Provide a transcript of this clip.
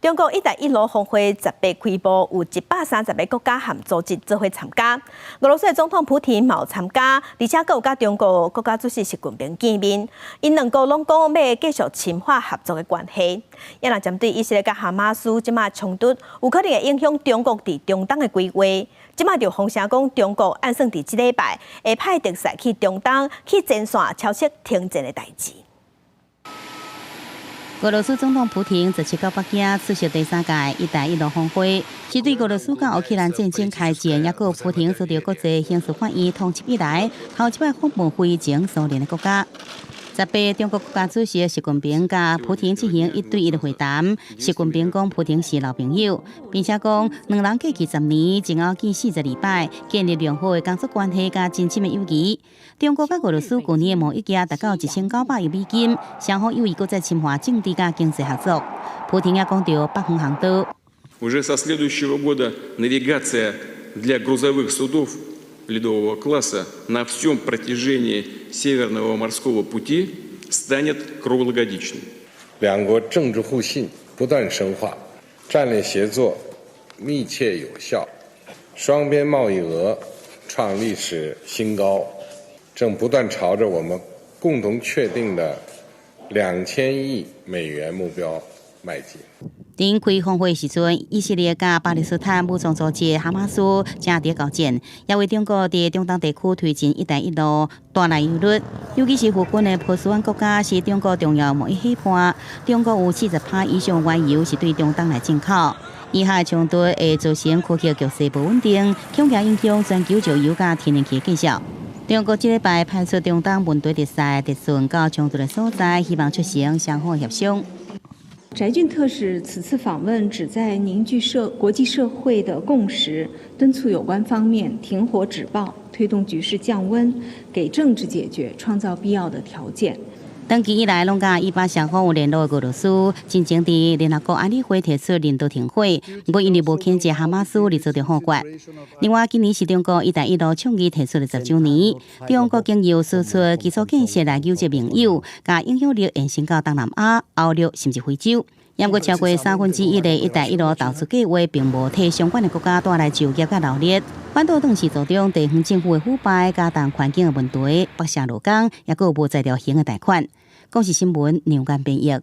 中国“一带一路”峰会18开幕，有130个国家和组织做伙参加。俄罗斯的总统普廷嘛有参加，而且佫有甲中国国家主席习近平见面。因两国拢讲要继续深化合作的关系。也若针对以色列甲哈马斯即马冲突，有可能会影响中国伫中东的规划。即马就风声讲，中国按算伫即礼拜会派特使去中东去前线敲切停战的代志。 俄罗斯总统普廷17到北京出席第3届“一带一路”峰会，是对俄罗斯甲乌克兰战争开战，也有普廷受到国际刑事法院通缉以来，头一摆访问非前苏联的国家。18，中国国家主席习近平甲普廷进行1对1的会谈。习近平讲普廷是老朋友，并且讲两人过去10年，前后见40礼拜，建立良好的工作关系甲真深的友谊。中国甲俄罗斯去年的贸易额达到1900亿美金，双方有意搁再深化政治甲经济合作。普廷也讲到北方航道。Уже со следующего года навигация для грузовых судов ледового класса на всем протяжении Северного морского пути станет круглогодичной. 两国政治互信不断深化，战略协作密切有效，双边贸易额创历史新高，正不断朝着我们共同确定的2000亿美元目标迈进。 顶开峰会时阵，以色列甲巴勒斯坦武装组织哈马斯正伫交战，也为中国伫中东地区推进“一带一路”带来忧虑。尤其是附近的波斯湾国家是中国重要贸易伙伴，中国有40%以上原油是对中东来进口。以下冲突会造成区域局势不稳定，恐惊影响全球石油甲天然气计价。中国这礼拜派出中东问题特使特巡到冲突的所在，希望促成双方协商。 翟俊特使此次访问旨在凝聚国际社会的共识，敦促有关方面停火止暴，推动局势降温，给政治解决创造必要的条件。长期以来，拢甲伊巴双方有联络的俄罗斯，真正伫联合国安理会提出领导停火，不过因为无牵制哈马斯而遭到否决。另外，今年是中国“一带一路”倡议提出的10周年，中国经由输出基础建设来纠集盟友，甲影响力延伸到东南亚、欧陆甚至非洲。也不过超过1/3的“一带一路”投资计划，并无替相关的国家带来就业甲劳力。反倒当时组中地方政府的腐败、加重环境的问题，北下劳工，也有无在调型的贷款。公视新闻，杨干编译。